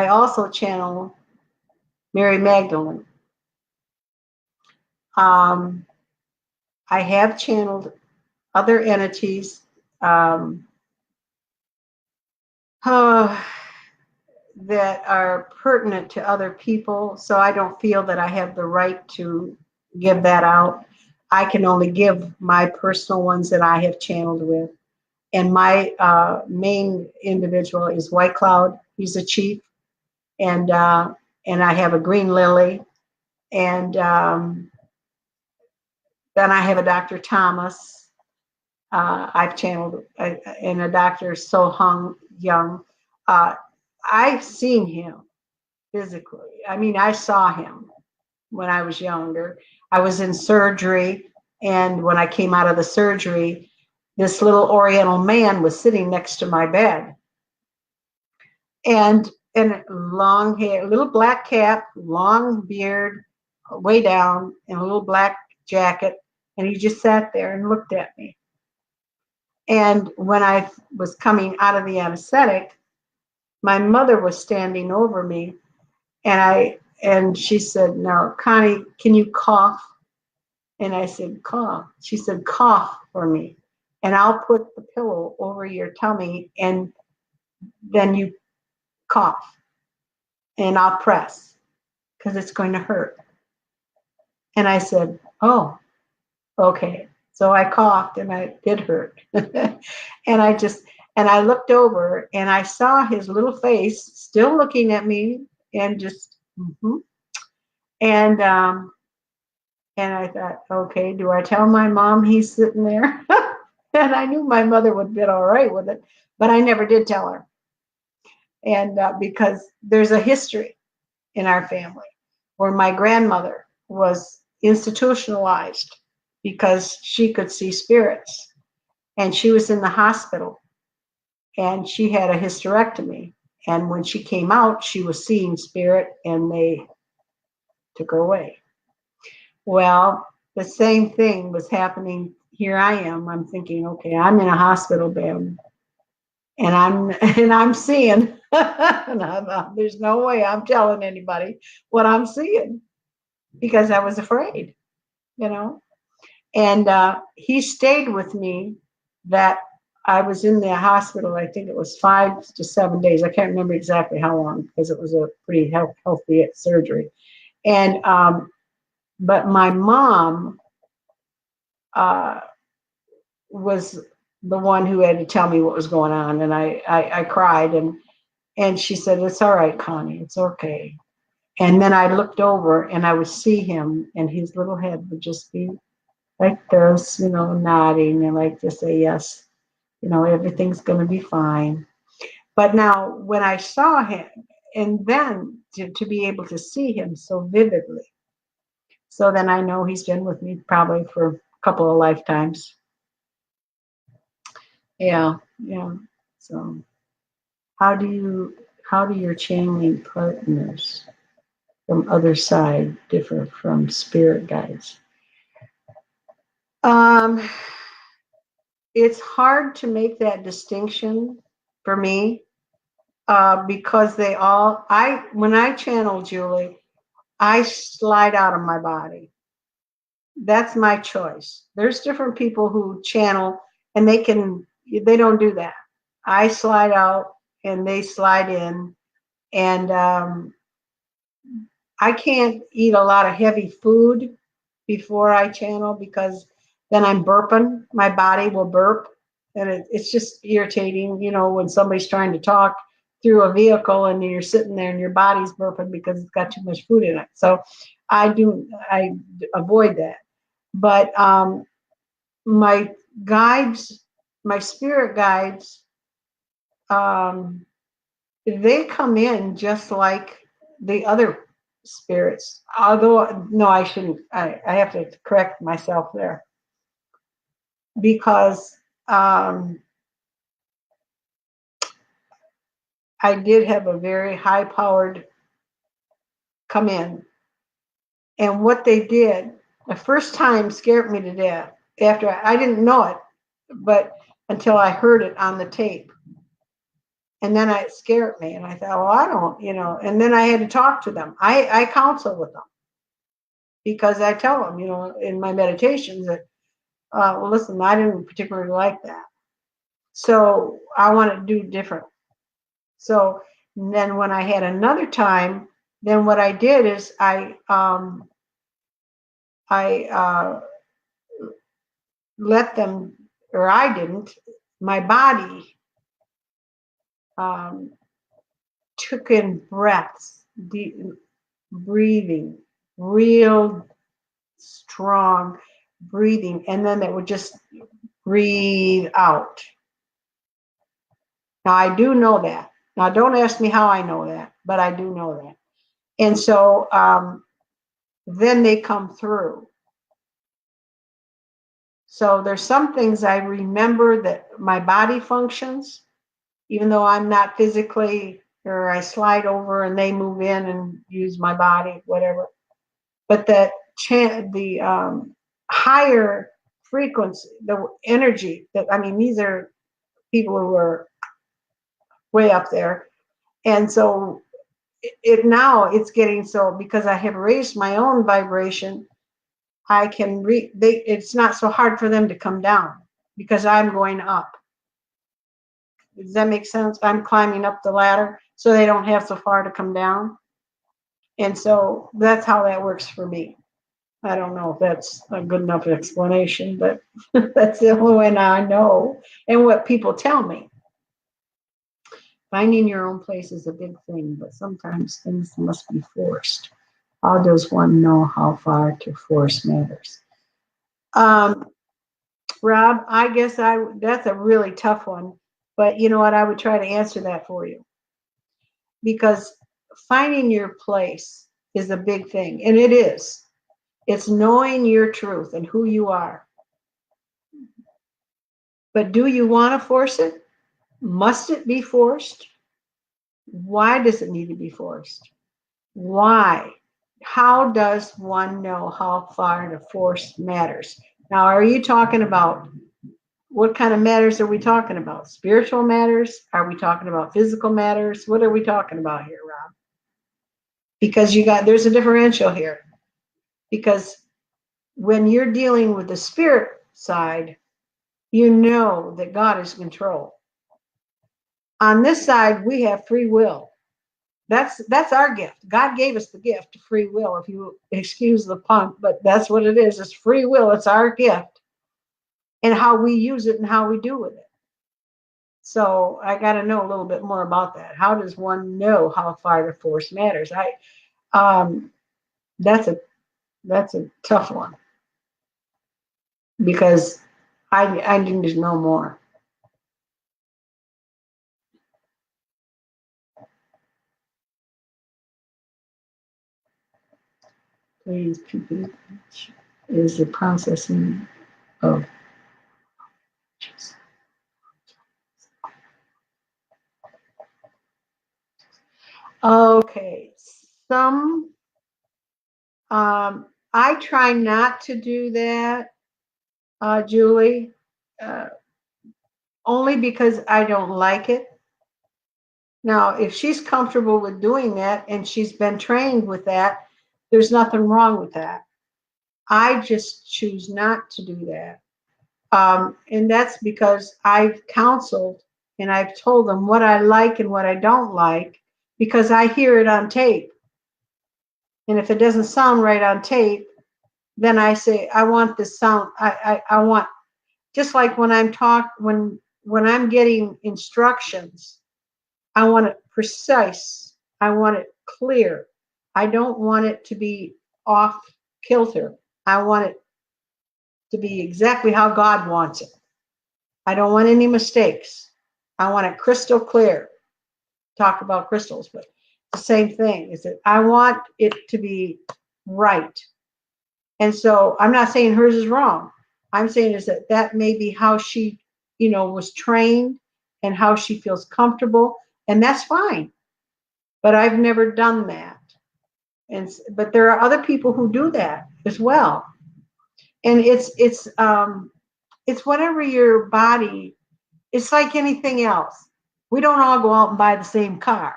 also channel Mary Magdalene. I have channeled other entities that are pertinent to other people, so I don't feel that I have the right to give that out. I can only give my personal ones that I have channeled with. And my main individual is White Cloud. He's a chief. And I have a green lily. And then I have a Dr. Thomas. I've channeled, and a Dr. So Hung Young. I've seen him physically. I mean, I saw him when I was younger. I was in surgery, and when I came out of the surgery, this little Oriental man was sitting next to my bed. And long hair, little black cap, long beard, way down, and a little black jacket. And he just sat there and looked at me. And when I was coming out of the anesthetic, my mother was standing over me, and and she said, "Now, Connie, can you cough?" And I said, "Cough." She said, "Cough for me, and I'll put the pillow over your tummy, and then you cough, and I'll press because it's going to hurt." And I said, "Oh, okay." So I coughed, and it did hurt. And I looked over, and I saw his little face still looking at me, and just, and and I thought, okay, do I tell my mom he's sitting there? And I knew my mother would have been all right with it, but I never did tell her. And because there's a history in our family where my grandmother was institutionalized because she could see spirits, and she was in the hospital, and she had a hysterectomy. And when she came out, she was seeing spirit, and they took her away. Well, the same thing was happening. Here I am. I'm thinking, okay, I'm in a hospital bed, and I'm seeing, and there's no way I'm telling anybody what I'm seeing because I was afraid, you know. And he stayed with me. That I was in the hospital. I think it was 5 to 7 days. I can't remember exactly how long because it was a pretty healthy surgery. And but my mom was the one who had to tell me what was going on, and I cried, and she said, "It's all right, Connie, it's okay." And then I looked over, and I would see him, and his little head would just be like this, nodding, and like to say, "Yes, everything's going to be fine." But now when I saw him, and then to be able to see him so vividly, so then I know he's been with me probably for a couple of lifetimes. Yeah, yeah. So how do your channeling partners from other side differ from spirit guides? Um, it's hard to make that distinction for me because when I channel Julie, I slide out of my body. That's my choice. There's different people who channel and they don't do that. I slide out and they slide in, and I can't eat a lot of heavy food before I channel because then I'm burping. My body will burp, and it's just irritating, when somebody's trying to talk through a vehicle and you're sitting there and your body's burping because it's got too much food in it. So I avoid that. But my guides, my spirit guides, they come in just like the other spirits. Although, no, I shouldn't. I have to correct myself there because I did have a very high-powered come in, and what they did the first time scared me to death. After I didn't know it, but until I heard it on the tape. And then it scared me, and I thought, well, I don't, and then I had to talk to them. I counsel with them because I tell them, in my meditations that, well, listen, I didn't particularly like that. So I want to do different. So then when I had another time, then what I did is I let them, or I didn't, my body took in breaths, deep breathing, real strong breathing, and then it would just breathe out. Now I do know that. Now don't ask me how I know that, but I do know that. And so then they come through. So there's some things I remember that my body functions, even though I'm not physically, or I slide over and they move in and use my body, whatever. But that the higher frequency, the energy that, these are people who are way up there. And so now it's getting so, because I have raised my own vibration, I can it's not so hard for them to come down because I'm going up. Does that make sense? I'm climbing up the ladder so they don't have so far to come down. And so that's how that works for me. I don't know if that's a good enough explanation, but that's the only way I know and what people tell me. Finding your own place is a big thing, but sometimes things must be forced. How does one know how far to force matters? Rob, I guess that's a really tough one, but you know what? I would try to answer that for you, because finding your place is a big thing, and it is. It's knowing your truth and who you are. But do you want to force it? Must it be forced? Why does it need to be forced? Why? How does one know how far to force matters? Now, are you talking about, what kind of matters are we talking about? Spiritual matters? Are we talking about physical matters? What are we talking about here, Rob? Because there's a differential here. Because when you're dealing with the spirit side, you know that God is in control. On this side, we have free will. That's our gift. God gave us the gift of free will, if you excuse the pun, but that's what it is. It's free will. It's our gift, and how we use it and how we do with it. So I got to know a little bit more about that. How does one know how far to force matters? That's a tough one, because I need to know more. Please, people, is the processing of. Okay, I try not to do that, Julie, only because I don't like it. Now, if she's comfortable with doing that and she's been trained with that, there's nothing wrong with that. I just choose not to do that. And that's because I've counseled and I've told them what I like and what I don't like, because I hear it on tape. And if it doesn't sound right on tape, then I say, I want this sound. I want, just like when when I'm getting instructions, I want it precise. I want it clear. I don't want it to be off kilter. I want it to be exactly how God wants it. I don't want any mistakes. I want it crystal clear. Talk about crystals, but the same thing is that I want it to be right. And so I'm not saying hers is wrong. I'm saying is that may be how she, was trained and how she feels comfortable, and that's fine. But I've never done that. But there are other people who do that as well. And it's whatever your body. It's like anything else. We don't all go out and buy the same car.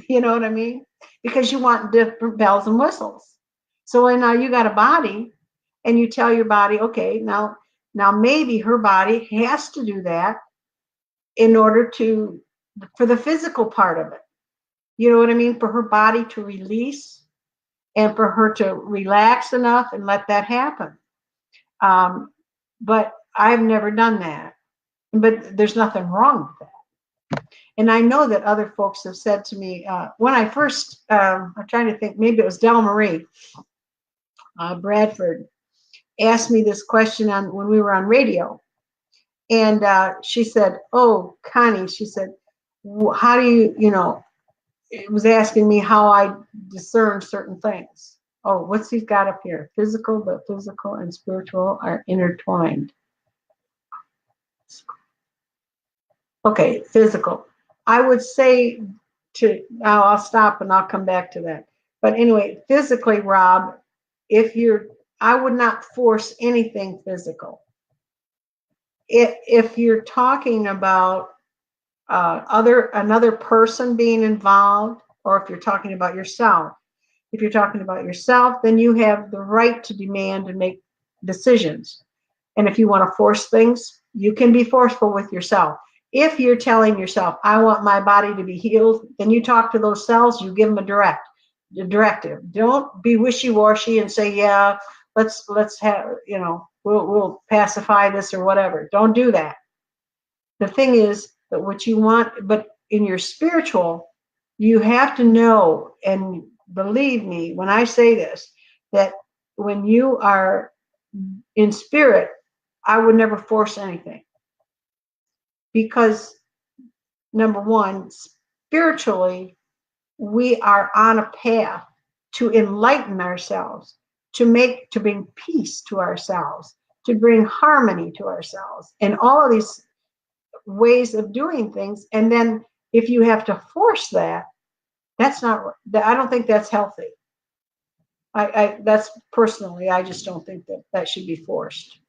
You know what I mean? Because you want different bells and whistles. So when now you got a body, and you tell your body, okay, now maybe her body has to do that in order for the physical part of it. You know what I mean? For her body to release and for her to relax enough and let that happen. But I've never done that. But there's nothing wrong with that. And I know that other folks have said to me, when I first, I'm trying to think, maybe it was Del Marie Bradford, asked me this question when we were on radio. And she said, oh, Connie, she said, how do you, it was asking me how I discern certain things. Oh, what's he's got up here? Physical, but physical and spiritual are intertwined. Okay, physical. I would say now I'll stop and I'll come back to that. But anyway, physically, Rob, I would not force anything physical. If you're talking about another person being involved, or if you're talking about yourself. If you're talking about yourself, then you have the right to demand and make decisions. And if you want to force things, you can be forceful with yourself. If you're telling yourself, I want my body to be healed, then you talk to those cells, you give them a directive. Don't be wishy-washy and say, yeah, let's have, we'll pacify this or whatever. Don't do that. The thing is that what you want, but in your spiritual, you have to know, and believe me when I say this, that when you are in spirit, I would never force anything. Because number one, spiritually, we are on a path to enlighten ourselves, to bring peace to ourselves, to bring harmony to ourselves, and all of these ways of doing things. And then if you have to force that, I don't think that's healthy. That's personally, I just don't think that should be forced.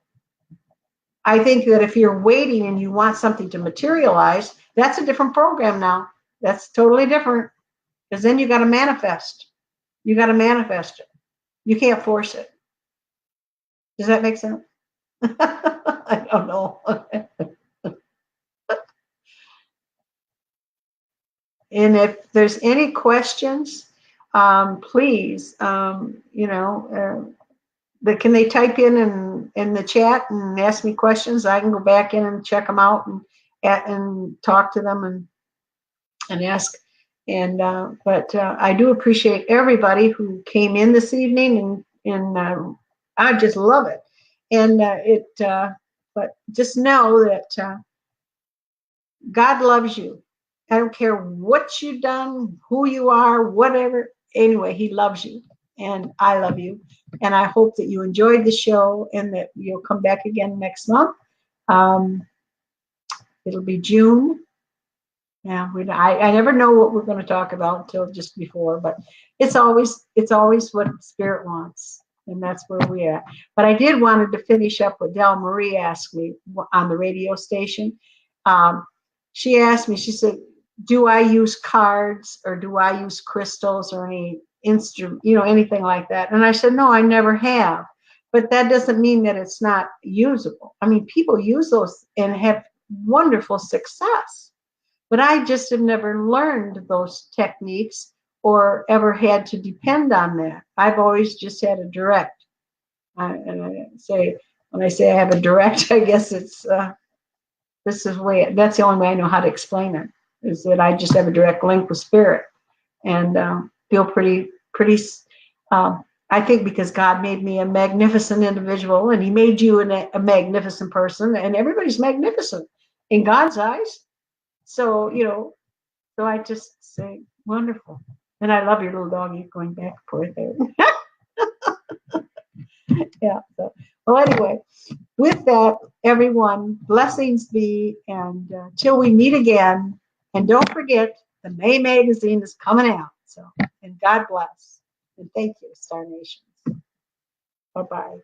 I think that if you're waiting and you want something to materialize, that's a different program now. That's totally different, because then you got to manifest. You got to manifest it. You can't force it. Does that make sense? I don't know. And if there's any questions, please, can they type in the chat and ask me questions? I can go back in and check them out and talk to them and ask. And but I do appreciate everybody who came in this evening, and I just love it. And but just know that God loves you. I don't care what you've done, who you are, whatever. Anyway, he loves you, and I love you. And I hope that you enjoyed the show and that you'll come back again next month. It'll be June. Yeah, I never know what we're going to talk about until just before, but it's always what Spirit wants, and that's where we're at. But I did wanted to finish up what Del Marie asked me on the radio station. She asked me, she said, do I use cards or do I use crystals or any instrument, anything like that? And I said, no, I never have. But that doesn't mean that it's not usable. I mean, people use those and have wonderful success. But I just have never learned those techniques or ever had to depend on that. I've always just had a direct. When I say I have a direct, I guess it's that's the only way I know how to explain it, is that I just have a direct link with Spirit and feel pretty. I think because God made me a magnificent individual, and he made you a magnificent person, and everybody's magnificent in God's eyes. So, so I just say, wonderful. And I love your little doggy going back and forth there. Yeah. So, well, anyway, with that, everyone, blessings be. And till we meet again. And don't forget, the May magazine is coming out. So, and God bless. And thank you, Star Nations. Bye-bye.